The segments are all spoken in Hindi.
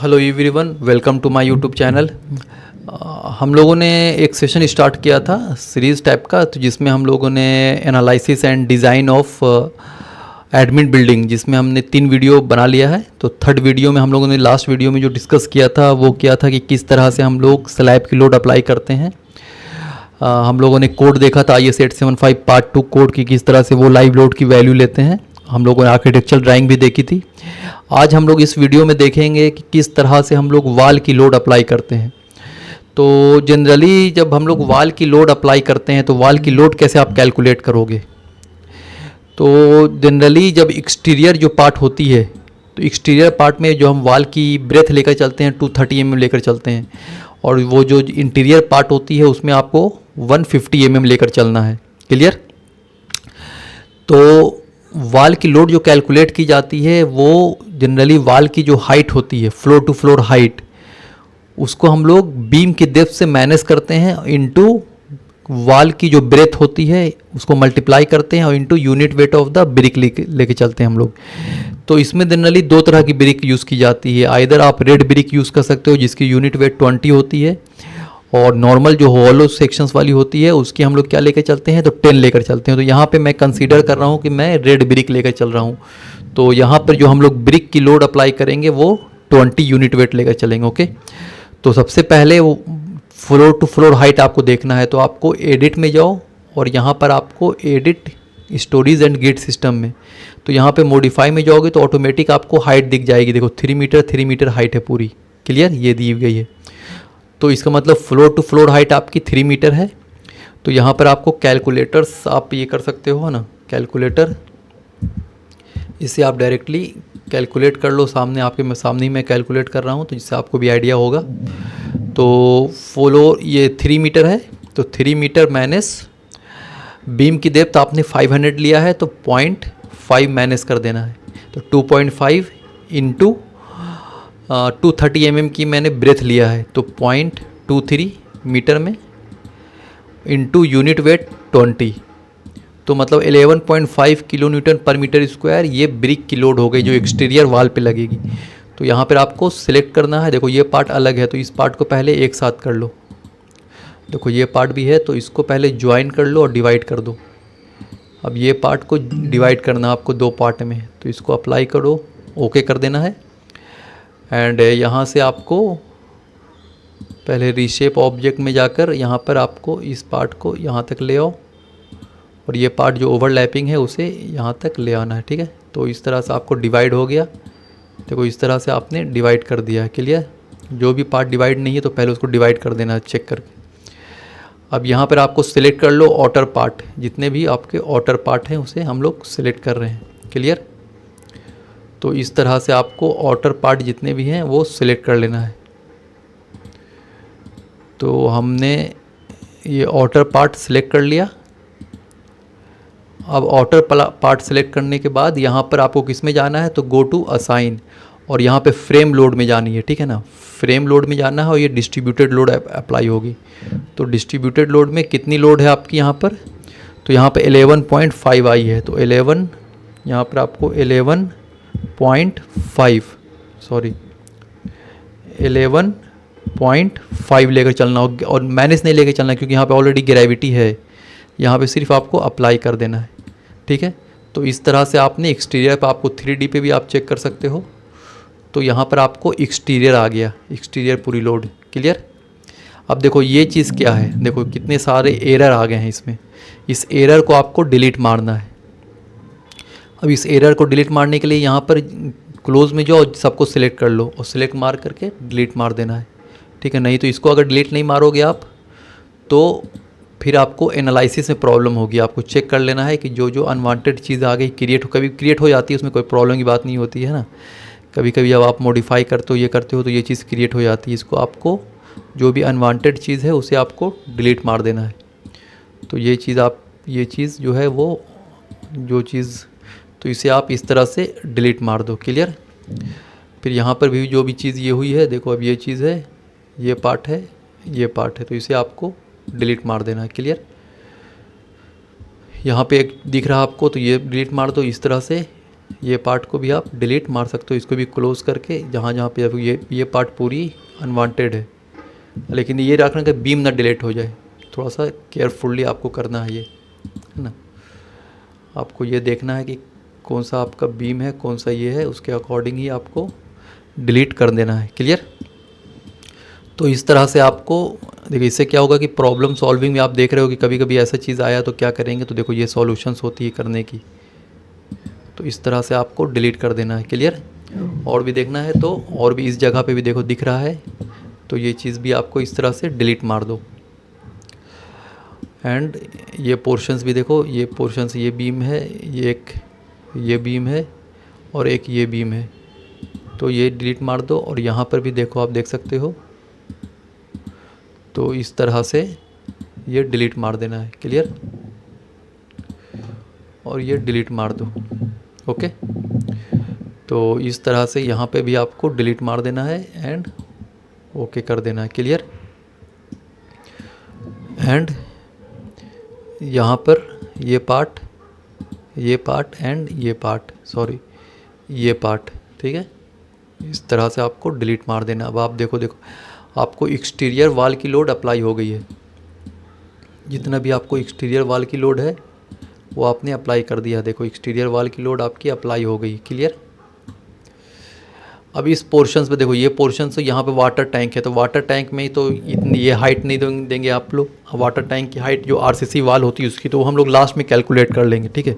Hello everyone, welcome to my YouTube channel. हम लोगों ने एक सेशन स्टार्ट किया था सीरीज़ टाइप का, तो जिसमें हम लोगों ने analysis and design of admin building, जिसमें हमने 3 वीडियो बना लिया है। तो थर्ड वीडियो में हम लोगों ने लास्ट वीडियो में जो डिस्कस किया था वो किया था कि किस तरह से हम लोग स्लैब की लोड अप्लाई करते हैं। हम लोगों ने कोड देखा था IS 875 पार्ट 2 कोड की, किस तरह से वो लाइव लोड की वैल्यू लेते हैं। हम लोगों ने आर्किटेक्चरल ड्राइंग भी देखी थी। आज हम लोग इस वीडियो में देखेंगे कि किस तरह से हम लोग वाल की लोड अप्लाई करते हैं। तो जनरली जब हम लोग वाल की लोड अप्लाई करते हैं तो वाल की लोड कैसे आप कैलकुलेट करोगे। तो जनरली जब एक्सटीरियर जो पार्ट होती है, तो एक्सटीरियर पार्ट में जो हम वाल की ब्रेथ लेकर चलते हैं 230 mm लेकर चलते हैं, और वो जो इंटीरियर पार्ट होती है उसमें आपको 150 mm लेकर चलना है। क्लियर। तो वाल की लोड जो कैलकुलेट की जाती है वो जनरली वाल की जो हाइट होती है, फ्लोर टू फ्लोर हाइट, उसको हम लोग बीम की डेप्थ से माइनस करते हैं इनटू वाल की जो ब्रेथ होती है उसको मल्टीप्लाई करते हैं और into unit weight of the brick लेके चलते हैं हम लोग। तो इसमें जनरली 2 तरह की ब्रिक यूज़ की जाती है। आइदर आप रेड ब्रिक यूज़ कर सकते हो जिसकी यूनिट वेट 20 होती है, और नॉर्मल जो हॉलो सेक्शंस वाली होती है उसकी हम लोग क्या लेकर चलते हैं, तो 10 लेकर चलते हैं। तो यहाँ पे मैं कंसीडर कर रहा हूँ कि मैं रेड ब्रिक लेकर चल रहा हूँ। तो यहाँ पर जो हम लोग ब्रिक की लोड अप्लाई करेंगे वो 20 यूनिट वेट लेकर चलेंगे। ओके। तो सबसे पहले वो फ्लोर टू फ्लोर हाइट आपको देखना है, तो आपको एडिट में जाओ और यहाँ पर आपको edit storage and gate system में, तो यहाँ पे मॉडिफाई में जाओगे तो ऑटोमेटिक आपको हाइट दिख जाएगी। देखो 3 मीटर हाइट है पूरी। क्लियर, ये दी गई है। तो इसका मतलब फ्लोर टू फ्लोर हाइट आपकी 3 मीटर है। तो यहाँ पर आपको कैलकुलेटर्स आप ये कर सकते हो ना, कैलकुलेटर, इससे आप डायरेक्टली कैलकुलेट कर लो। सामने आपके सामने ही मैं कैलकुलेट कर रहा हूँ, तो जिससे आपको भी आइडिया होगा। तो फ्लोर ये 3 मीटर है, तो 3 मीटर माइनस बीम की डेप्थ आपने 500 लिया है, तो 0.5 माइनस कर देना है। तो 2.5 इंटू 230 mm की मैंने ब्रेथ लिया है, तो 0.23 मीटर में इंटू यूनिट वेट 20, तो मतलब 11.5 किलो न्यूटन पर मीटर स्क्वायर ये ब्रिक की लोड हो गई जो एक्सटीरियर वाल पे लगेगी। तो यहाँ पर आपको सिलेक्ट करना है। देखो ये पार्ट अलग है, तो इस पार्ट को पहले एक साथ कर लो। देखो ये पार्ट भी है, तो इसको पहले ज्वाइन कर लो और डिवाइड कर दो। अब ये पार्ट को डिवाइड करना आपको 2 पार्ट में, तो इसको अप्लाई करो, ओके कर देना है। एंड यहाँ से आपको पहले रीशेप ऑब्जेक्ट में जाकर यहाँ पर आपको इस पार्ट को यहाँ तक ले आओ, और ये पार्ट जो ओवरलैपिंग है उसे यहाँ तक ले आना है। ठीक है। तो इस तरह से आपको डिवाइड हो गया। देखो इस तरह से आपने डिवाइड कर दिया है। क्लियर। जो भी पार्ट डिवाइड नहीं है तो पहले उसको डिवाइड कर देना है चेक करके। अब यहाँ पर आपको सिलेक्ट कर लो आउटर पार्ट, जितने भी आपके आउटर पार्ट हैं उसे हम लोग सिलेक्ट कर रहे हैं। क्लियर। तो इस तरह से आपको आउटर पार्ट जितने भी हैं वो सिलेक्ट कर लेना है। तो हमने ये आउटर पार्ट सिलेक्ट कर लिया। अब आउटर पार्ट सिलेक्ट करने के बाद यहाँ पर आपको किस में जाना है, तो गो टू असाइन, और यहाँ पे फ्रेम लोड में जानी है। ठीक है ना, फ्रेम लोड में जाना है, और ये डिस्ट्रीब्यूटेड लोड अप्लाई होगी। तो डिस्ट्रीब्यूटेड लोड में कितनी लोड है आपकी यहाँ पर, तो यहाँ पे 11.5 आई है, तो 11 यहाँ पर आपको 11.5 लेकर चलना होगा, और माइनस नहीं लेकर चलना क्योंकि यहाँ पे ऑलरेडी ग्रेविटी है। यहाँ पे सिर्फ आपको अप्लाई कर देना है। ठीक है। तो इस तरह से आपने एक्सटीरियर पे, आपको 3D पे भी आप चेक कर सकते हो। तो यहाँ पर आपको एक्सटीरियर आ गया, एक्सटीरियर पूरी लोड। क्लियर। अब देखो ये चीज़ क्या है, देखो कितने सारे एरर आ गए हैं इसमें। इस एरर को आपको डिलीट मारना है। अब इस एरर को डिलीट मारने के लिए यहाँ पर क्लोज में जाओ, सबको सिलेक्ट कर लो और सिलेक्ट मार करके डिलीट मार देना है। ठीक है। नहीं तो इसको अगर डिलीट नहीं मारोगे आप तो फिर आपको एनालिसिस में प्रॉब्लम होगी। आपको चेक कर लेना है कि जो जो अनवांटेड चीज़ आ गई कभी क्रिएट हो जाती है, उसमें कोई प्रॉब्लम की बात नहीं होती है ना। कभी कभी जब आप मॉडिफाई करते हो, ये करते हो, तो ये चीज़ क्रिएट हो जाती है। इसको आपको जो भी अनवांटेड चीज़ है उसे आपको डिलीट मार देना है। तो ये चीज़ जो है वो जो चीज़, तो इसे आप इस तरह से डिलीट मार दो। क्लियर। फिर यहाँ पर भी जो भी चीज़ ये हुई है, देखो अब ये चीज़ है, ये पार्ट है, ये पार्ट है, तो इसे आपको डिलीट मार देना है। क्लियर। यहाँ पे एक दिख रहा है आपको, तो ये डिलीट मार दो इस तरह से। ये पार्ट को भी आप डिलीट मार सकते हो, इसको भी क्लोज करके, जहाँ जहाँ पे ये पार्ट पूरी अनवांटेड है। लेकिन ये रखना कि बीम ना डिलीट हो जाए, थोड़ा सा केयरफुली आपको करना है ये, है ना। आपको ये देखना है कि कौन सा आपका बीम है, कौन सा ये है, उसके अकॉर्डिंग ही आपको डिलीट कर देना है। क्लियर। तो इस तरह से आपको देखिए, इससे क्या होगा कि प्रॉब्लम सॉल्विंग में आप देख रहे हो कि कभी कभी ऐसा चीज़ आया तो क्या करेंगे, तो देखो ये सॉल्यूशंस होती है करने की। तो इस तरह से आपको डिलीट कर देना है। क्लियर। और भी देखना है तो और भी इस जगह पे भी देखो दिख रहा है, तो ये चीज़ भी आपको इस तरह से डिलीट मार दो। एंड ये पोर्शंस भी देखो, ये पोर्शंस, ये बीम है, ये बीम है और एक ये बीम है, तो ये डिलीट मार दो। और यहाँ पर भी देखो, आप देख सकते हो, तो इस तरह से ये डिलीट मार देना है। क्लियर। और ये डिलीट मार दो। ओके। तो इस तरह से यहाँ पे भी आपको डिलीट मार देना है एंड ओके कर देना है। क्लियर। एंड यहाँ पर ये पार्ट एंड ये पार्ट, सॉरी ये पार्ट, ठीक है, इस तरह से आपको डिलीट मार देना। अब आप देखो आपको एक्सटीरियर वाल की लोड अप्लाई हो गई है। जितना भी आपको एक्सटीरियर वाल की लोड है वो आपने अप्लाई कर दिया। देखो एक्सटीरियर वाल की लोड आपकी अप्लाई हो गई। क्लियर। अब इस पोर्शंस पे देखो, ये पोर्शंस यहाँ पे वाटर टैंक है, तो वाटर टैंक में ही तो इतनी ये हाइट नहीं देंगे आप लोग। वाटर टैंक की हाइट जो आरसीसी वाल होती है उसकी, तो हम लोग लास्ट में कैलकुलेट कर लेंगे। ठीक है।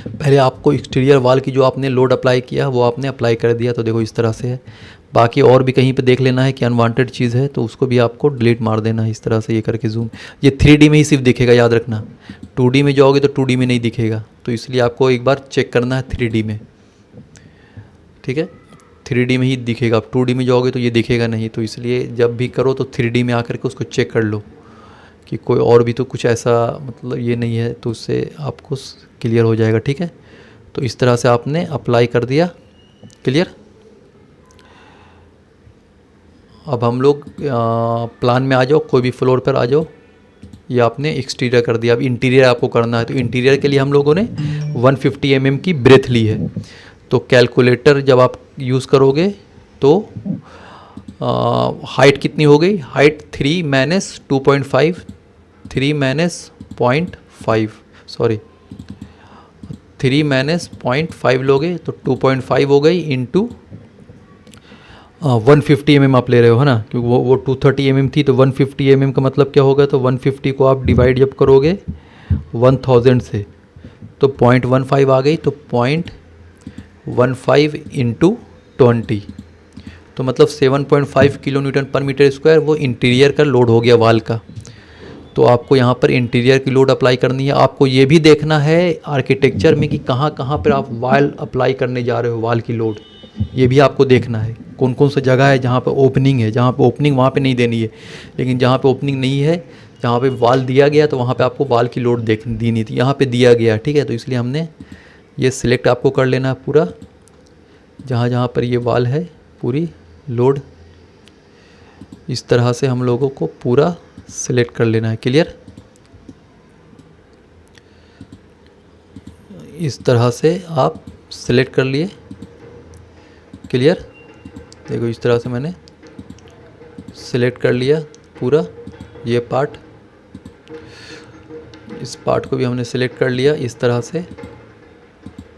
पहले आपको एक्सटीरियर वाल की जो आपने लोड अप्लाई किया वो आपने अप्लाई कर दिया, तो देखो इस तरह से है। बाकी और भी कहीं पे देख लेना है कि अनवांटेड चीज़ है तो उसको भी आपको डिलीट मार देना है इस तरह से, ये करके जूम। ये 3D में ही सिर्फ दिखेगा, याद रखना। 2D में जाओगे तो 2D में नहीं दिखेगा, तो इसलिए आपको एक बार चेक करना है 3D में। ठीक है, 3D में ही दिखेगा। आप 2D में जाओगे तो ये दिखेगा नहीं, तो इसलिए जब भी करो तो 3D में आकर के उसको चेक कर लो कि कोई और भी तो कुछ ऐसा मतलब ये नहीं है, तो उससे आपको क्लियर हो जाएगा। ठीक है। तो इस तरह से आपने अप्लाई कर दिया। क्लियर। अब हम लोग प्लान में आ जाओ, कोई भी फ्लोर पर आ जाओ। ये आपने एक्सटीरियर कर दिया, अब इंटीरियर आपको करना है। तो इंटीरियर के लिए हम लोगों ने 150 mm की ब्रेथ ली है। तो कैलकुलेटर जब आप यूज़ करोगे तो हाइट कितनी हो गई, height 3 minus 2.5, 3 minus 0.5, sorry 3 minus 0.5 लोगे तो 2.5 हो गई, इंटू 150 mm आप ले रहे हो, है ना, क्योंकि वो 230 mm थी, तो 150 mm का मतलब क्या होगा, तो 150 को आप डिवाइड जब करोगे 1000 से तो 0.15 आ गई, तो 0.15 इंटू 20, तो मतलब 7.5 किलो न्यूटन पर मीटर स्क्वायर वो इंटीरियर का लोड हो गया वाल का। तो आपको यहाँ पर इंटीरियर की लोड अप्लाई करनी है। आपको ये भी देखना है आर्किटेक्चर में कि कहाँ कहाँ पर आप वाल अप्लाई करने जा रहे हो, वाल की लोड, ये भी आपको देखना है। कौन कौन सा जगह है जहाँ पे ओपनिंग है, जहाँ पे ओपनिंग वहाँ पे नहीं देनी है, लेकिन जहाँ पे ओपनिंग नहीं है, जहाँ पे वाल दिया गया तो वहाँ पे आपको वाल की लोड देनी थी, यहाँ पे दिया गया। ठीक है। तो इसलिए हमने ये सिलेक्ट आपको कर लेना है पूरा, जहाँ जहाँ पर ये वाल है पूरी लोड इस तरह से हम लोगों को पूरा सिलेक्ट कर लेना है। क्लियर। इस तरह से आप सिलेक्ट कर लिए। क्लियर। देखो इस तरह से मैंने सिलेक्ट कर लिया पूरा ये पार्ट, इस पार्ट को भी हमने सिलेक्ट कर लिया इस तरह से।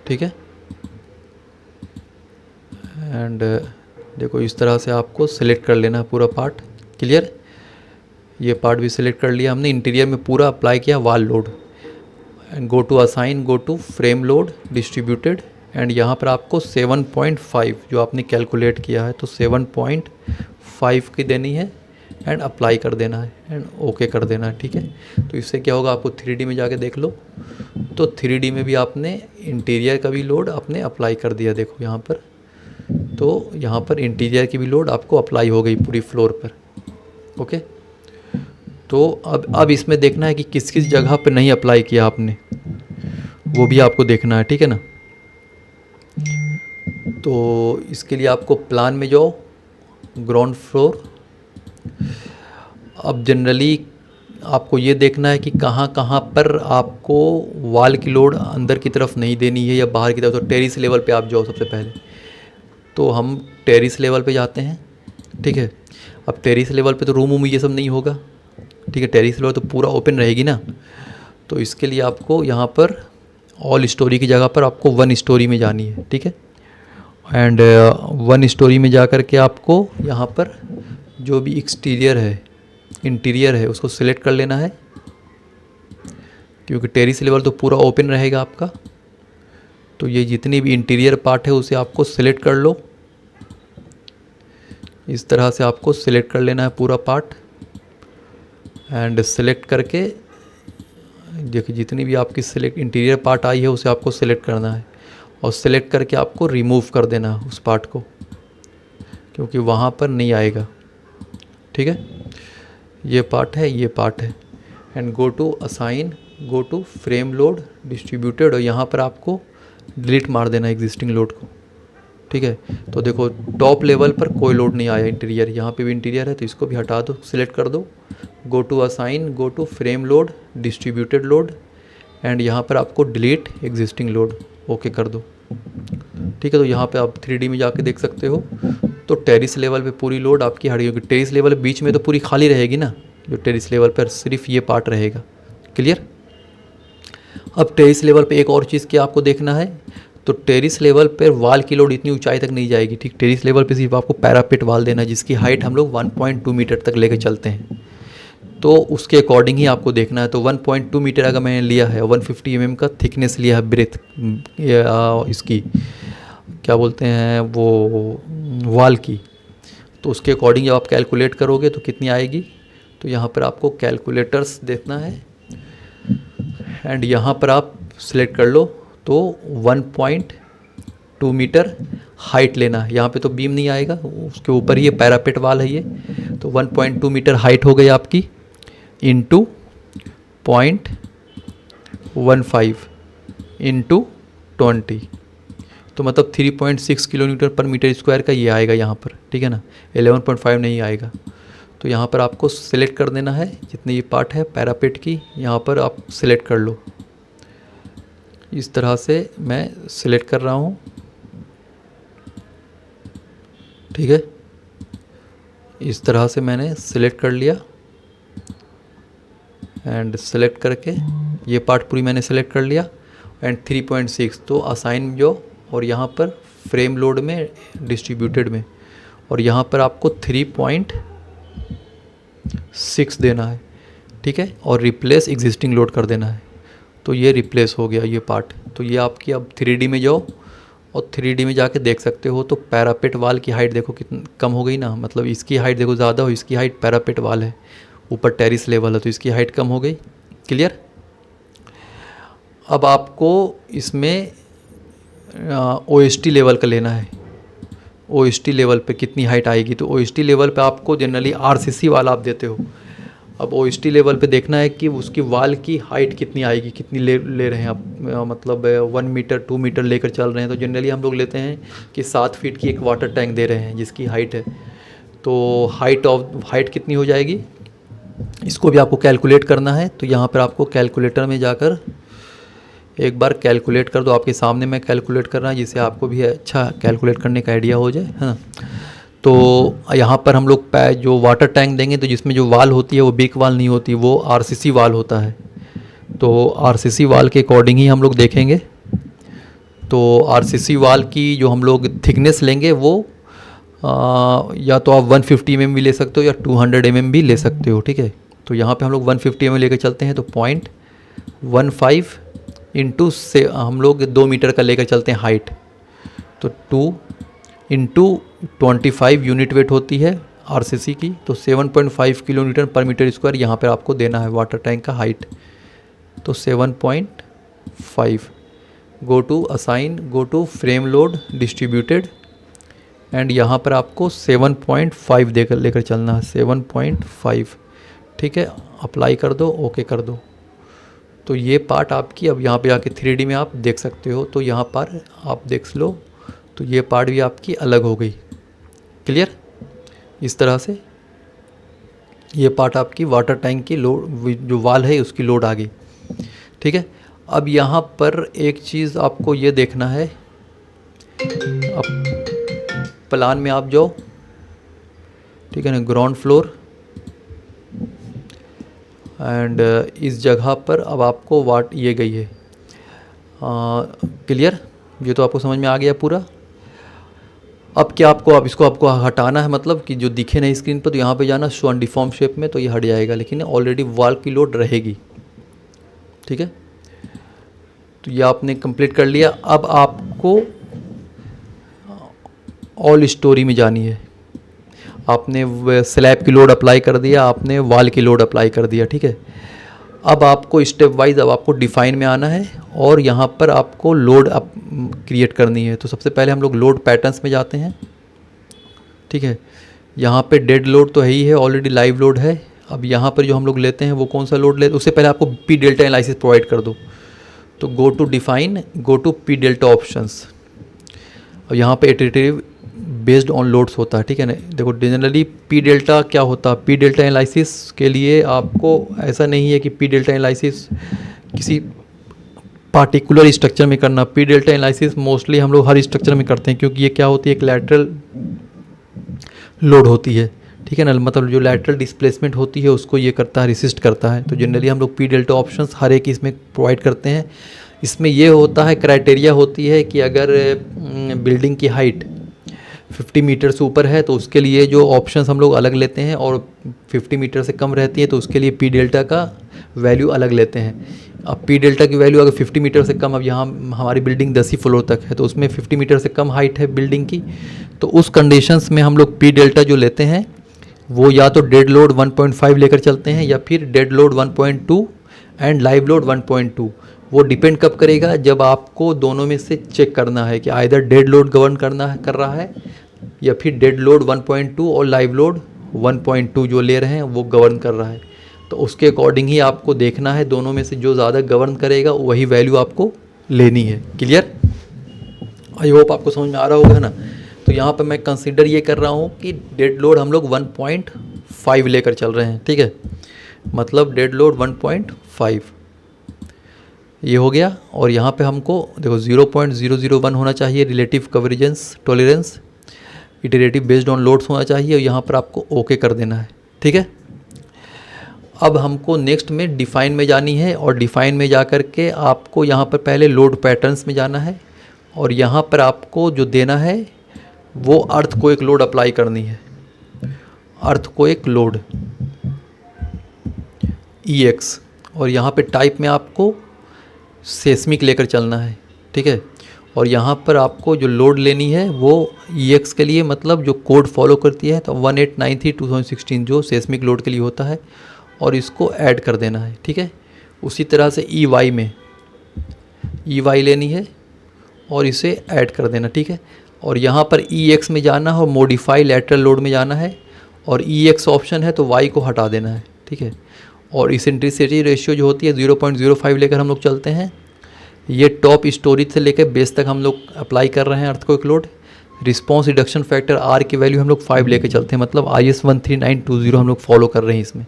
ठीक है। एंड देखो इस तरह से आपको सिलेक्ट कर लेना है पूरा पार्ट। क्लियर। ये पार्ट भी सिलेक्ट कर लिया हमने। इंटीरियर में पूरा अप्लाई किया wall load, and go to assign, go to frame load distributed, and यहाँ पर आपको 7.5 जो आपने कैलकुलेट किया है तो 7.5 की देनी है एंड अप्लाई कर देना है एंड ओके कर देना है। ठीक है। तो इससे क्या होगा, आपको 3D में जाके देख लो, तो 3D में भी आपने इंटीरियर का भी लोड आपने अप्लाई कर दिया। देखो यहाँ पर, तो यहाँ पर इंटीरियर की भी लोड आपको अप्लाई हो गई पूरी फ्लोर पर। ओके। तो अब इसमें देखना है कि किस किस जगह पर नहीं अप्लाई किया आपने, वो भी आपको देखना है। ठीक है ना। तो इसके लिए आपको प्लान में जाओ, ग्राउंड फ्लोर। अब जनरली आपको ये देखना है कि कहाँ कहाँ पर आपको वाल की लोड अंदर की तरफ नहीं देनी है या बाहर की तरफ। तो टेरिस लेवल पे आप जाओ सबसे पहले। तो हम टेरिस लेवल पे जाते हैं, ठीक है। अब टेरिस लेवल पे तो रूम वूम ये सब नहीं होगा, ठीक है। टेरिस लेवल तो पूरा ओपन रहेगी ना। तो इसके लिए आपको यहाँ पर ऑल स्टोरी की जगह पर आपको 1 स्टोरी में जानी है, ठीक है। एंड 1 स्टोरी में जा कर के आपको यहाँ पर जो भी एक्सटीरियर है, इंटीरियर है, उसको सिलेक्ट कर लेना है, क्योंकि टेरिस लेवल तो पूरा ओपन रहेगा आपका। तो ये जितनी भी इंटीरियर पार्ट है उसे आपको सिलेक्ट कर लो। इस तरह से आपको सिलेक्ट कर लेना है पूरा पार्ट। एंड सिलेक्ट करके देखिए जितनी भी आपकी सिलेक्ट इंटीरियर पार्ट आई है उसे आपको सिलेक्ट करना है, और सिलेक्ट करके आपको रिमूव कर देना है उस पार्ट को, क्योंकि वहाँ पर नहीं आएगा, ठीक है। ये पार्ट है, ये पार्ट है। And go to assign, go to frame load distributed, और यहाँ पर आपको डिलीट मार देना एग्जिस्टिंग लोड को, ठीक है। तो देखो टॉप लेवल पर कोई लोड नहीं आया इंटीरियर, यहाँ पे भी इंटीरियर है तो इसको भी हटा दो, सिलेक्ट कर दो। Go to assign, go to frame load distributed load, and यहाँ पर आपको डिलीट एग्जिस्टिंग लोड, ओके कर दो, ठीक है। तो यहाँ पे आप 3D में जाके देख सकते हो। तो टेरिस लेवल पे पूरी लोड आपकी हट गई, क्योंकि टेरिस लेवल बीच में तो पूरी खाली रहेगी ना, जो टेरिस लेवल पर सिर्फ ये पार्ट रहेगा। क्लियर। अब टेरिस लेवल पे एक और चीज़ क्या आपको देखना है, तो टेरिस लेवल पर वाल की लोड इतनी ऊंचाई तक नहीं जाएगी, ठीक। टेरिस लेवल पे सिर्फ आपको पैरापेट वाल देना है, जिसकी हाइट हम लोग 1.2 मीटर तक लेके चलते हैं। तो उसके अकॉर्डिंग ही आपको देखना है। तो 1.2 मीटर अगर मैंने लिया है, 150 mm का थिकनेस लिया है ब्रेथ, इसकी क्या बोलते हैं वो वाल की, तो उसके अकॉर्डिंग जब आप कैलकुलेट करोगे तो कितनी आएगी। तो यहाँ पर आपको कैलकुलेटर्स देखना है, एंड यहाँ पर आप सिलेक्ट कर लो। तो 1.2 मीटर हाइट लेना है। यहाँ पे तो बीम नहीं आएगा, उसके ऊपर ये पैरापेट वाल है ये। तो 1.2 मीटर हाइट हो गई आपकी, इंटू 0.15 इंटू 20, तो मतलब 3.6 किलोमीटर पर मीटर स्क्वायर का ये आएगा यहाँ पर, ठीक है ना। 11.5 नहीं आएगा। तो यहाँ पर आपको सिलेक्ट कर देना है जितने ये पार्ट है पैरापेट की, यहाँ पर आप सिलेक्ट कर लो। इस तरह से मैं सिलेक्ट कर रहा हूँ, ठीक है। इस तरह से मैंने सिलेक्ट कर लिया, एंड सेलेक्ट करके ये पार्ट पूरी मैंने सेलेक्ट कर लिया। एंड 3.6 तो असाइन जो, और यहाँ पर फ्रेम लोड में डिस्ट्रीब्यूटेड में, और यहाँ पर आपको 3.6 देना है, ठीक है। और रिप्लेस एग्जिस्टिंग लोड कर देना है। तो ये रिप्लेस हो गया ये पार्ट। तो ये आपकी अब 3D में जाओ, और 3D में जाके देख सकते हो। तो पैरापेट वाल की हाइट देखो कितनी कम हो गई ना, मतलब इसकी हाइट देखो ज़्यादा हो, इसकी हाइट पैरापेट वाल है, ऊपर टेरिस लेवल है तो इसकी हाइट कम हो गई। क्लियर। अब आपको इसमें OST लेवल का लेना है। OST लेवल पे कितनी हाइट आएगी, तो OST लेवल पे आपको जनरली RCC वाला आप देते हो। अब OST लेवल पे देखना है कि उसकी वाल की हाइट कितनी आएगी, कितनी ले रहे हैं आप, मतलब 1 मीटर 2 मीटर लेकर चल रहे हैं। तो जनरली हम लोग लेते हैं कि 7 फीट की एक वाटर टैंक दे रहे हैं जिसकी हाइट है। तो हाइट कितनी हो जाएगी, इसको भी आपको कैलकुलेट करना है। तो यहाँ पर आपको कैलकुलेटर में जाकर एक बार कैलकुलेट कर दो। आपके सामने मैं कैलकुलेट कर रहा हूँ, जिससे आपको भी अच्छा कैलकुलेट करने का आइडिया हो जाए, है ना। तो यहाँ पर हम लोग जो वाटर टैंक देंगे, तो जिसमें जो वाल होती है वो बिग वाल नहीं होती, वो RCC वाल होता है। तो RCC वाल के अकॉर्डिंग ही हम लोग देखेंगे। तो RCC वाल की जो हम लोग थिकनेस लेंगे वो या तो आप 150 mm भी ले सकते हो या 200 mm भी ले सकते हो, ठीक है। तो यहाँ पे हम लोग 150 mm लेकर चलते हैं। तो 0.15 इंटू से हम लोग 2 मीटर का लेकर चलते हैं हाइट। तो 2 इंटू 25 यूनिट वेट होती है RCC की। तो 7.5 किलोमीटर पर मीटर स्क्वायर यहाँ पर आपको देना है वाटर टैंक का हाइट। तो 7.5 go to assign, go to frame load distributed, and यहाँ पर आपको 7.5 देकर लेकर चलना है, 7.5, ठीक है। अप्लाई कर दो, ओके कर दो। तो ये पार्ट आपकी अब यहाँ पे आके 3D में आप देख सकते हो। तो यहाँ पर आप देख लो, तो ये पार्ट भी आपकी अलग हो गई। क्लियर। इस तरह से ये पार्ट आपकी वाटर टैंक की लोड, जो वाल है उसकी लोड आ गई, ठीक है। अब यहाँ पर एक चीज़ आपको ये देखना है, अब प्लान में आप जाओ, ठीक है ना, ग्राउंड फ्लोर, एंड इस जगह पर अब आपको वाट ये गई है, क्लियर, ये तो आपको समझ में आ गया पूरा। अब क्या आपको, अब इसको आपको हटाना है, मतलब कि जो दिखे नहीं स्क्रीन पर, तो यहाँ पे जाना शो अनडिफॉर्म शेप में, तो ये हट जाएगा, लेकिन ऑलरेडी वॉल की लोड रहेगी, ठीक है। तो ये आपने कंप्लीट कर लिया। अब आपको ऑल स्टोरी में जानी है। आपने स्लैब की लोड अप्लाई कर दिया, आपने वॉल की लोड अप्लाई कर दिया, ठीक है। अब आपको स्टेप वाइज अब आपको डिफाइन में आना है और यहाँ पर आपको लोड अप क्रिएट करनी है। तो सबसे पहले हम लोग लोड पैटर्न्स में जाते हैं, ठीक है। यहाँ पे डेड लोड तो है ही है, ऑलरेडी लाइव लोड है। अब यहाँ पर जो हम लोग लेते हैं वो कौन सा लोड लेते हैं, उससे पहले आपको पी डेल्टा एनालिसिस प्रोवाइड कर दो। तो go to define, go to P delta options, और यहाँ पे इटरेटिव बेस्ड ऑन लोड्स होता है, ठीक है ना। देखो जनरली पी डेल्टा क्या होता है, पी डेल्टा एनालिसिस के लिए आपको ऐसा नहीं है कि पी डेल्टा एनालिसिस किसी पार्टिकुलर स्ट्रक्चर में करना। पी डेल्टा एनालिसिस मोस्टली हम लोग हर स्ट्रक्चर में करते हैं, क्योंकि ये क्या होती है, एक लैटरल लोड होती है, ठीक है ना। मतलब जो लैटरल डिस्प्लेसमेंट होती है उसको ये करता है, रेसिस्ट करता है। तो जनरली हम लोग पी डेल्टा ऑप्शंस हर एक इसमें प्रोवाइड करते हैं। इसमें ये होता है, क्राइटेरिया होती है कि अगर बिल्डिंग की हाइट 50 मीटर से ऊपर है तो उसके लिए जो ऑप्शंस हम लोग अलग लेते हैं, और 50 मीटर से कम रहती है तो उसके लिए पी डेल्टा का वैल्यू अलग लेते हैं। अब पी डेल्टा की वैल्यू अगर 50 मीटर से कम, अब यहाँ हमारी बिल्डिंग 10 ही फ्लोर तक है तो उसमें 50 मीटर से कम हाइट है बिल्डिंग की, तो उस कंडीशंस में हम लोग पी डेल्टा जो लेते हैं वो या तो डेड लोड 1.5 लेकर चलते हैं, या फिर dead load 1.2 and live load 1.2। वो डिपेंड कब करेगा, जब आपको दोनों में से चेक करना है कि आइदर डेड लोड गवर्न कर रहा है, या फिर डेड लोड 1.2 और लाइव लोड 1.2 जो ले रहे हैं वो गवर्न कर रहा है। तो उसके अकॉर्डिंग ही आपको देखना है, दोनों में से जो ज़्यादा गवर्न करेगा वही वैल्यू आपको लेनी है। क्लियर, आई होप आपको समझ में आ रहा होगा ना। तो यहाँ पर मैं कंसीडर ये कर रहा हूँ कि डेड लोड हम लोग 1.5 लेकर चल रहे हैं, ठीक है। मतलब डेड लोड 1.5 ये हो गया। और यहाँ पे हमको देखो 0.001 होना चाहिए relative convergence tolerance, iterative based on loads होना चाहिए, और यहाँ पर आपको ओके कर देना है, ठीक है। अब हमको नेक्स्ट में डिफाइन में जानी है, और डिफाइन में जा कर के आपको यहाँ पर पहले लोड पैटर्न्स में जाना है, और यहाँ पर आपको जो देना है वो अर्थ को एक लोड अप्लाई करनी है, अर्थ को एक लोड EX, और यहाँ पे टाइप में आपको सेस्मिक लेकर चलना है, ठीक है। और यहाँ पर आपको जो लोड लेनी है वो EX के लिए, मतलब जो कोड फॉलो करती है, तो 1893/2016 जो सेस्मिक लोड के लिए होता है, और इसको ऐड कर देना है, ठीक है। उसी तरह से EY में EY लेनी है और इसे ऐड कर देना, ठीक है। और यहाँ पर EX में जाना है और मॉडिफाई लैटरल लोड में जाना है, और EX ऑप्शन है तो Y को हटा देना है, ठीक है। और इसेंट्रिसिटी रेशियो जो होती है 0.05 लेकर हम लोग चलते हैं। ये टॉप स्टोरेज से लेकर बेस तक हम लोग अप्लाई कर रहे हैं earthquake load. Response reduction factor R की वैल्यू हम लोग 5 लेकर चलते हैं, मतलब IS 13920 हम लोग फॉलो कर रहे हैं इसमें।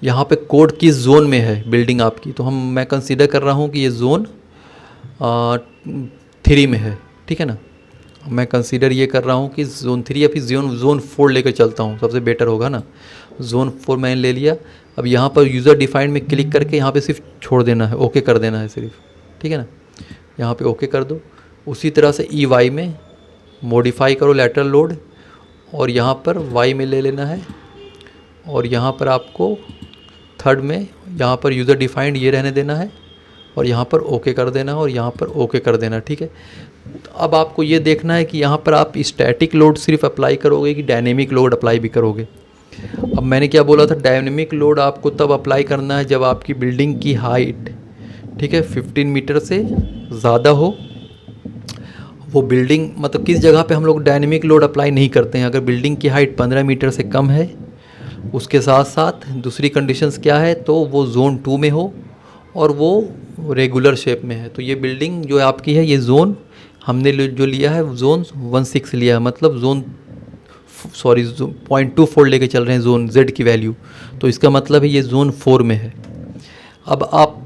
यहाँ पे कोड किस जोन में है बिल्डिंग आपकी, तो मैं कंसीडर कर रहा हूँ कि ये जोन 3 में है, ठीक है ना। मैं कंसीडर ये कर रहा हूँ कि जोन 3 या फिर जोन 4 लेकर चलता हूँ, सबसे बेटर होगा ना। जोन 4 मैंने ले लिया। अब यहाँ पर यूज़र डिफाइंड में क्लिक करके यहाँ पे सिर्फ छोड़ देना है, ओके कर देना है सिर्फ, ठीक है ना। यहाँ पे ओके कर दो। उसी तरह से EY में मॉडिफाई करो लैटरल लोड, और यहाँ पर Y में ले लेना है, और यहाँ पर आपको थर्ड में यहाँ पर यूज़र डिफाइंड ये रहने देना है, और यहाँ पर ओके कर देना है, और यहाँ पर ओके कर देना, ठीक है। तो अब आपको ये देखना है कि यहाँ पर आप स्टैटिक लोड सिर्फ अप्लाई करोगे कि डायनेमिक लोड अप्लाई भी करोगे। अब मैंने क्या बोला था, डायनेमिक लोड आपको तब अप्लाई करना है जब आपकी बिल्डिंग की हाइट, ठीक है, 15 मीटर से ज़्यादा हो। वो बिल्डिंग, मतलब किस जगह पे हम लोग डायनेमिक लोड अप्लाई नहीं करते हैं, अगर बिल्डिंग की हाइट 15 मीटर से कम है। उसके साथ साथ दूसरी कंडीशंस क्या है, तो वो जोन 2 में हो और वो रेगुलर शेप में है। तो ये बिल्डिंग जो आपकी है, ये जोन हमने जो लिया है जोन 16 लिया है, मतलब जोन सॉरी 0.2 फोल्ड लेके चल रहे हैं जोन Z की वैल्यू, तो इसका मतलब है ये जोन 4 में है। अब आप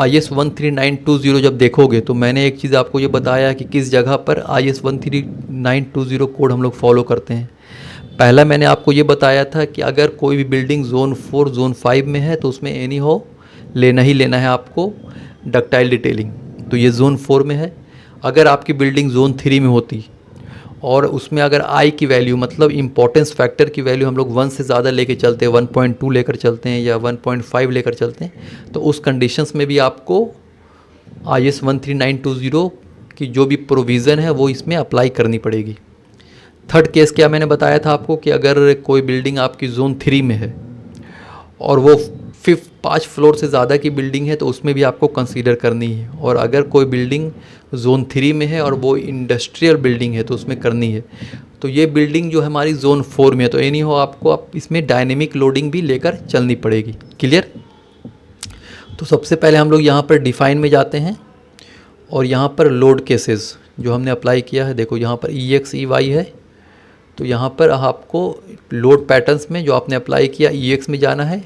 IS 13920 जब देखोगे तो मैंने एक चीज़ आपको ये बताया कि किस जगह पर IS 13920 कोड हम लोग फॉलो करते हैं। पहला मैंने आपको ये बताया था कि अगर कोई भी बिल्डिंग जोन 4 जोन 5 में है तो उसमें एनी हो लेना ही लेना है आपको डक्टाइल डिटेलिंग, तो ये जोन 4 में है। अगर आपकी बिल्डिंग जोन 3 में होती और उसमें अगर आई की वैल्यू मतलब इम्पोर्टेंस फैक्टर की वैल्यू हम लोग 1 से ज़्यादा लेके चलते हैं, 1.2 लेकर चलते हैं या 1.5 लेकर चलते हैं, तो उस कंडीशंस में भी आपको IS 13920 की जो भी प्रोविज़न है वो इसमें अप्लाई करनी पड़ेगी। थर्ड केस क्या मैंने बताया था आपको कि अगर कोई बिल्डिंग आपकी जोन 3 में है और वो 5 फ्लोर से ज़्यादा की बिल्डिंग है तो उसमें भी आपको कंसीडर करनी है, और अगर कोई बिल्डिंग जोन 3 में है और वो इंडस्ट्रियल बिल्डिंग है तो उसमें करनी है। तो ये बिल्डिंग जो हमारी जोन 4 में है तो एनी हो आपको आप इसमें डायनेमिक लोडिंग भी लेकर चलनी पड़ेगी। क्लियर? तो सबसे पहले हम लोग यहाँ पर डिफाइन में जाते हैं और यहाँ पर लोड केसेस जो हमने अप्लाई किया है, देखो यहाँ पर EX EY है, तो यहाँ पर आपको लोड पैटर्न्स में जो आपने अप्लाई किया EX में जाना है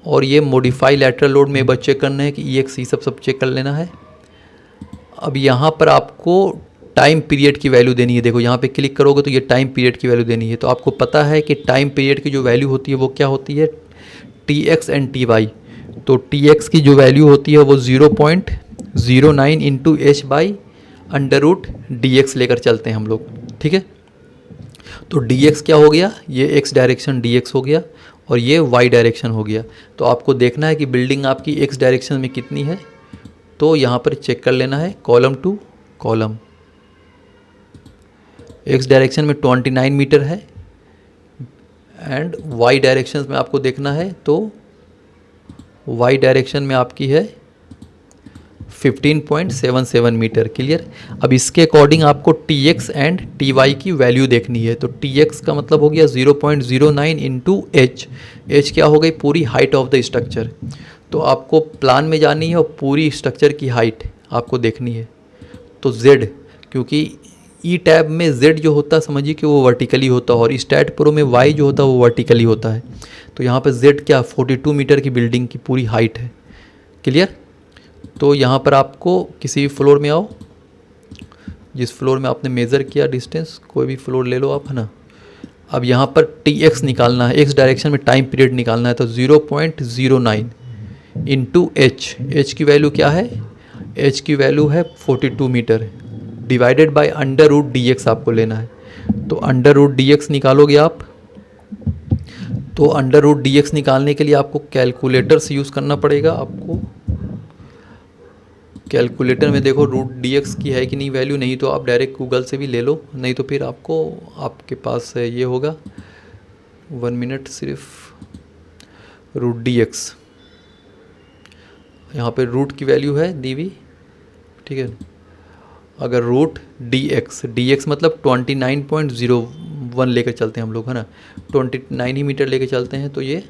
और ये मॉडिफाई लैटरल लोड में बस चेक करना है कि EX ई सब चेक कर लेना है। अब यहाँ पर आपको टाइम पीरियड की वैल्यू देनी है, देखो यहाँ पे क्लिक करोगे तो ये टाइम पीरियड की वैल्यू देनी है। तो आपको पता है कि टाइम पीरियड की जो वैल्यू होती है वो क्या होती है, TX एंड TY। तो TX की जो वैल्यू होती है वो 0.09 इंटू H बाई √dx लेकर चलते हैं हम लोग, ठीक है। तो dx क्या हो गया, ये x डायरेक्शन dx हो गया और ये y डायरेक्शन हो गया। तो आपको देखना है कि बिल्डिंग आपकी x डायरेक्शन में कितनी है, तो यहाँ पर चेक कर लेना है column two column. x direction में 29 मीटर है एंड y डायरेक्शन में आपको देखना है तो y डायरेक्शन में आपकी है 15.77 मीटर। क्लियर? अब इसके अकॉर्डिंग आपको TX एंड TY की वैल्यू देखनी है। तो TX का मतलब हो गया 0.09 इंटू H। H क्या हो गई, पूरी हाइट ऑफ द स्ट्रक्चर। तो आपको प्लान में जानी है और पूरी स्ट्रक्चर की हाइट आपको देखनी है। तो Z, क्योंकि ई टैब में Z जो होता है समझिए कि वो वर्टिकली होता है और स्टैट प्रो में Y जो होता है वो वर्टिकली होता है। तो यहाँ पर Z क्या 42 मीटर की बिल्डिंग की पूरी हाइट है। क्लियर? तो यहाँ पर आपको किसी भी फ्लोर में आओ, जिस फ्लोर में आपने मेज़र किया डिस्टेंस, कोई भी फ्लोर ले लो आप, है ना। अब यहाँ पर TX निकालना है, X डायरेक्शन में टाइम पीरियड निकालना है। तो 0.09 इंटू H की वैल्यू क्या है, H की वैल्यू है 42 मीटर डिवाइडेड बाय √dx आपको लेना है। तो √dx निकालोगे आप, तो √dx निकालने के लिए आपको कैलकुलेटर से यूज़ करना पड़ेगा। आपको कैलकुलेटर में देखो √dx की है कि नहीं वैल्यू, नहीं तो आप डायरेक्ट गूगल से भी ले लो, नहीं तो फिर आपको आपके पास ये होगा 1 मिनट सिर्फ √dx। यहाँ पे रूट की वैल्यू है दी हुई, ठीक है। अगर √dx मतलब 29.01 लेकर चलते हैं हम लोग, है ना, 29 ही मीटर लेकर चलते हैं, तो ये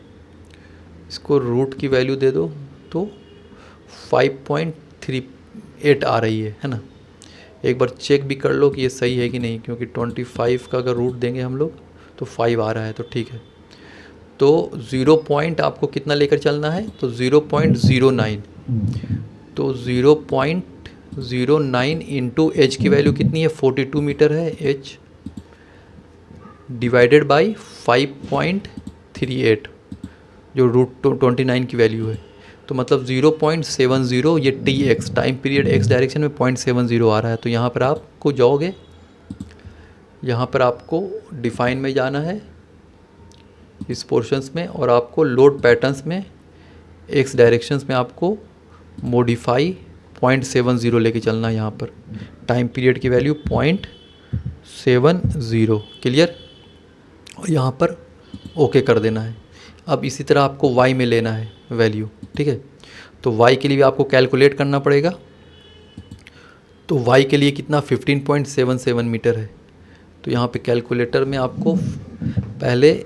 इसको रूट की वैल्यू दे दो तो 5.38 आ रही है ना। एक बार चेक भी कर लो कि ये सही है कि नहीं, क्योंकि 25 का अगर रूट देंगे हम लोग तो 5 आ रहा है, तो ठीक है। तो 0 पॉइंट आपको कितना लेकर चलना है, तो 0.09। तो 0.09 इंटू H की वैल्यू कितनी है, 42 मीटर है H, डिवाइडेड बाई 5.38 जो √29 की वैल्यू है। तो मतलब 0.70, ये TX time period X direction में 0.70 आ रहा है। तो यहाँ पर आपको जाओगे, यहाँ पर आपको डिफाइन में जाना है इस पोर्शंस में, और आपको लोड पैटर्न्स में X डायरेक्शंस में आपको मॉडिफाई 0.70 लेके चलना है। यहाँ पर टाइम पीरियड की वैल्यू 0.70। क्लियर? और यहाँ पर ओके कर देना है। अब इसी तरह आपको Y में लेना है वैल्यू, ठीक है। तो Y के लिए भी आपको कैलकुलेट करना पड़ेगा। तो Y के लिए कितना 15.77 मीटर है। तो यहाँ पे कैलकुलेटर में आपको पहले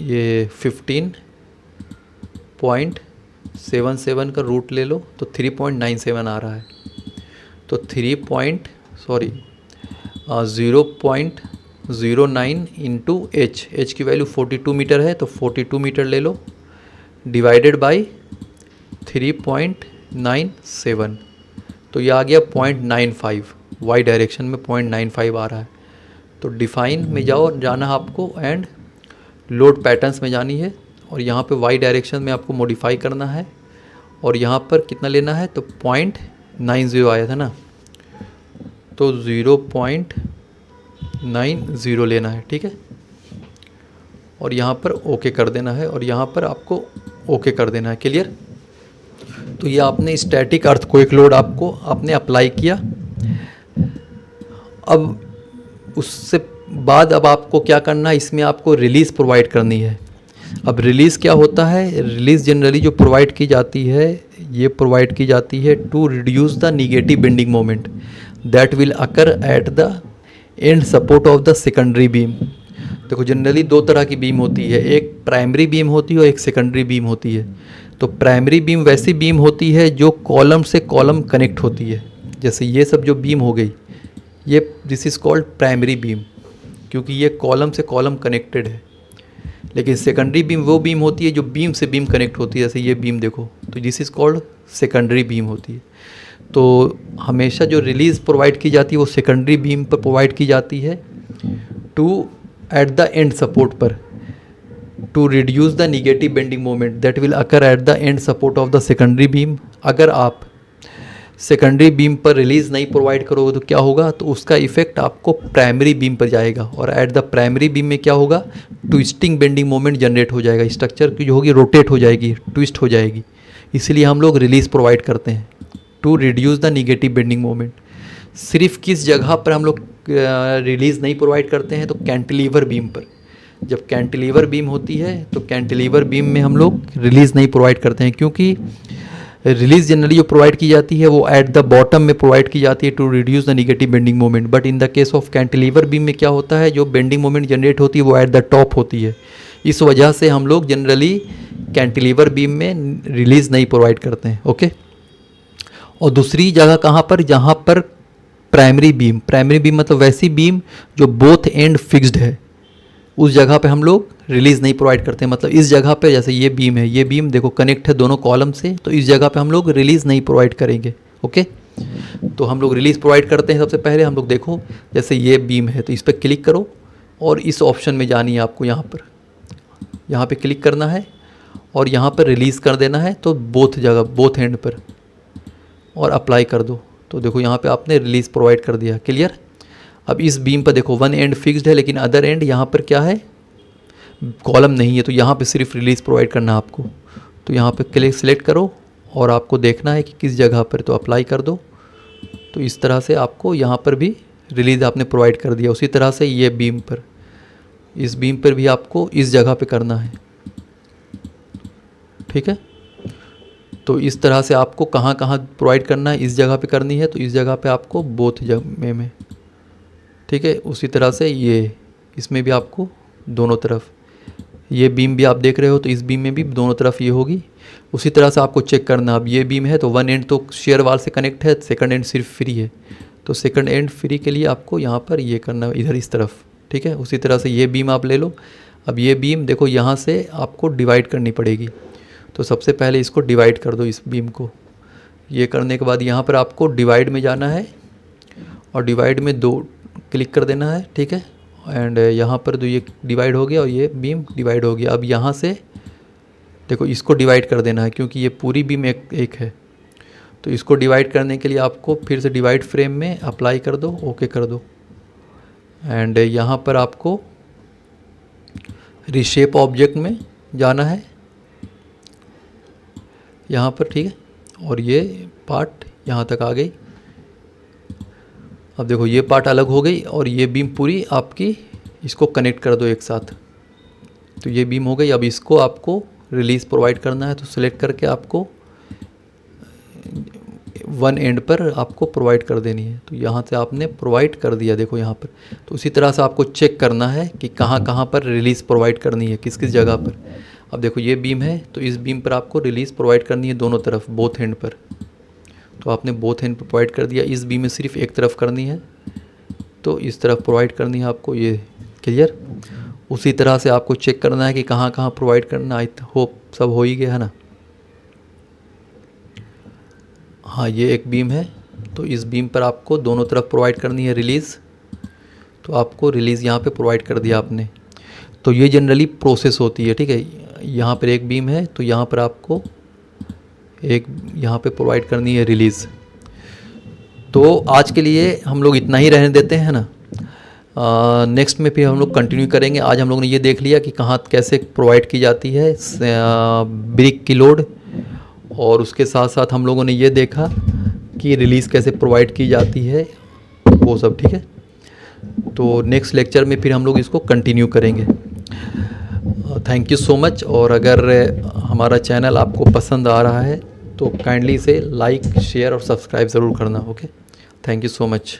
ये 15.77 का रूट ले लो, तो 3.97 आ रहा है। तो 0.09 इंटू एच की वैल्यू 42 मीटर है, तो 42 मीटर ले लो डिवाइडेड बाई 3.97, तो ये आ गया 0.95, वाई डायरेक्शन में 0.95 आ रहा है। तो डिफाइन में जाना है आपको एंड लोड पैटर्न्स में जानी है, और यहाँ पे वाई डायरेक्शन में आपको मॉडिफाई करना है, और यहाँ पर कितना लेना है, तो 0.90 आया था ना, तो 0.90 लेना है, ठीक है। और यहाँ पर ओके कर देना है, और यहाँ पर आपको ओके कर देना है। क्लियर। तो ये आपने स्टैटिक अर्थक्वेक लोड आपने अप्लाई किया। अब उससे बाद अब आपको क्या करना है, इसमें आपको रिलीज़ प्रोवाइड करनी है। अब रिलीज़ क्या होता है, रिलीज़ जनरली जो प्रोवाइड की जाती है, ये प्रोवाइड की जाती है to reduce the negative bending moment that will occur at the end support of the secondary beam. देखो जनरली दो तरह की बीम होती है, एक प्राइमरी बीम होती है और एक सेकेंडरी बीम होती है। तो प्राइमरी बीम वैसी बीम होती है जो कॉलम से कॉलम कनेक्ट होती है, जैसे ये सब जो बीम हो गई, ये this is called primary beam, क्योंकि ये कॉलम से कॉलम कनेक्टेड है। लेकिन सेकेंडरी बीम वो बीम होती है जो बीम से बीम कनेक्ट होती है, जैसे ये बीम देखो, तो this is called secondary beam होती है। तो हमेशा जो रिलीज़ प्रोवाइड की जाती है वो सेकेंडरी बीम पर प्रोवाइड की जाती है to at the end support पर, to reduce the negative bending moment that will occur at the end support of the secondary beam. अगर आप सेकेंडरी बीम पर रिलीज़ नहीं प्रोवाइड करोगे तो क्या होगा, तो उसका इफेक्ट आपको प्राइमरी बीम पर जाएगा, और एट द प्राइमरी बीम में क्या होगा, ट्विस्टिंग बेंडिंग मोमेंट जनरेट हो जाएगा, स्ट्रक्चर की जो होगी रोटेट हो जाएगी, ट्विस्ट हो जाएगी। इसलिए हम लोग रिलीज़ प्रोवाइड करते हैं to reduce the negative bending moment. सिर्फ किस जगह पर हम लोग रिलीज़ नहीं प्रोवाइड करते हैं, तो कैंटिलीवर बीम पर। जब कैंटिलीवर बीम होती है तो कैंटिलीवर बीम में हम लोग रिलीज़ नहीं प्रोवाइड करते हैं, क्योंकि रिलीज़ जनरली जो प्रोवाइड की जाती है वो एट द बॉटम में प्रोवाइड की जाती है to reduce the negative bending moment. But in the case of cantilever beam में क्या होता है, जो बेंडिंग मोमेंट जनरेट होती है वो एट द टॉप होती है। इस वजह से हम लोग जनरली कैंटिलीवर बीम में रिलीज़ नहीं प्रोवाइड करते हैं। ओके। और दूसरी जगह कहाँ पर, जहाँ पर प्राइमरी बीम मतलब वैसी बीम जो बोथ एंड फिक्स्ड है, उस जगह पे हम लोग रिलीज़ नहीं प्रोवाइड करते हैं। मतलब इस जगह पे जैसे ये बीम है, ये बीम देखो कनेक्ट है दोनों कॉलम से, तो इस जगह पे हम लोग रिलीज़ नहीं प्रोवाइड करेंगे। ओके। तो हम लोग रिलीज़ प्रोवाइड करते हैं। सबसे पहले हम लोग देखो, जैसे ये बीम है तो इस पर क्लिक करो और इस ऑप्शन में जानी है आपको, यहाँ पे क्लिक करना है और यहाँ पर रिलीज़ कर देना है, तो बोथ एंड पर, और अप्लाई कर दो। तो देखो यहाँ पे आपने रिलीज़ प्रोवाइड कर दिया। क्लियर। अब इस बीम पर देखो वन एंड फिक्स्ड है, लेकिन अदर एंड यहाँ पर क्या है, कॉलम नहीं है, तो यहाँ पे सिर्फ रिलीज़ प्रोवाइड करना है आपको। तो यहाँ पे क्लिक सिलेक्ट करो और आपको देखना है कि किस जगह पर, तो अप्लाई कर दो। तो इस तरह से आपको यहाँ पर भी रिलीज़ आपने प्रोवाइड कर दिया। उसी तरह से ये बीम पर, इस बीम पर भी आपको इस जगह पे करना है। ठीक है। तो इस तरह से आपको कहाँ कहाँ प्रोवाइड करना है, इस जगह पे करनी है तो इस जगह पे आपको बोथ जगह में। ठीक है। उसी तरह से ये इसमें भी आपको दोनों तरफ, ये बीम भी आप देख रहे हो तो इस बीम में भी दोनों तरफ ये होगी। उसी तरह से आपको चेक करना, अब ये बीम है तो वन एंड तो शेयर वाल से कनेक्ट है, सेकंड एंड सिर्फ फ्री है, तो सेकंड एंड फ्री के लिए आपको यहाँ पर ये करना है, इधर इस तरफ। ठीक है। उसी तरह से ये बीम आप ले लो। अब ये बीम देखो यहाँ से आपको डिवाइड करनी पड़ेगी, तो सबसे पहले इसको डिवाइड कर दो, इस बीम को। ये करने के बाद यहाँ पर आपको डिवाइड में जाना है और डिवाइड में 2 क्लिक कर देना है। ठीक है। एंड यहाँ पर तो ये डिवाइड हो गया और ये बीम डिवाइड हो गया। अब यहाँ से देखो इसको डिवाइड कर देना है, क्योंकि ये पूरी बीम एक है, तो इसको डिवाइड करने के लिए आपको फिर से डिवाइड फ्रेम में अप्लाई कर दो, ओके कर दो। एंड यहाँ पर आपको रिशेप ऑब्जेक्ट में जाना है यहाँ पर। ठीक है। और ये पार्ट यहाँ तक आ गई। अब देखो ये पार्ट अलग हो गई और ये बीम पूरी आपकी, इसको कनेक्ट कर दो एक साथ, तो ये बीम हो गई। अब इसको आपको रिलीज़ प्रोवाइड करना है, तो सिलेक्ट करके आपको वन एंड पर आपको प्रोवाइड कर देनी है। तो यहाँ से आपने प्रोवाइड कर दिया देखो यहाँ पर। तो उसी तरह से आपको चेक करना है कि कहाँ कहाँ पर रिलीज़ प्रोवाइड करनी है, किस किस जगह पर। अब देखो ये बीम है तो इस बीम पर आपको रिलीज़ प्रोवाइड करनी है दोनों तरफ, बोथ एंड पर। तो आपने बोथ एंड पर प्रोवाइड कर दिया। इस बीम में सिर्फ एक तरफ करनी है, तो इस तरफ प्रोवाइड करनी है आपको, ये क्लियर। उसी तरह से आपको चेक करना है कि कहाँ कहाँ प्रोवाइड करना। आई होप सब हो ही गया है ना। हाँ, ये एक बीम है, तो इस बीम पर आपको दोनों तरफ प्रोवाइड करनी है रिलीज़। तो आपको रिलीज़ यहाँ पे प्रोवाइड कर दिया आपने। तो ये जनरली प्रोसेस होती है, ठीक है। यहाँ पर एक बीम है, तो यहाँ पर आपको एक यहाँ पे प्रोवाइड करनी है रिलीज़। तो आज के लिए हम लोग इतना ही रहने देते हैं ना। नेक्स्ट में फिर हम लोग कंटिन्यू करेंगे। आज हम लोगों ने ये देख लिया कि कहाँ कैसे प्रोवाइड की जाती है ब्रिक की लोड, और उसके साथ साथ हम लोगों ने ये देखा कि रिलीज़ कैसे प्रोवाइड की जाती है, वो सब, ठीक है। तो नेक्स्ट लेक्चर में फिर हम लोग इसको कंटिन्यू करेंगे। Thank you so much. और अगर हमारा चैनल आपको पसंद आ रहा है तो काइंडली इसे लाइक, शेयर और सब्सक्राइब ज़रूर करना। Okay, thank you so much.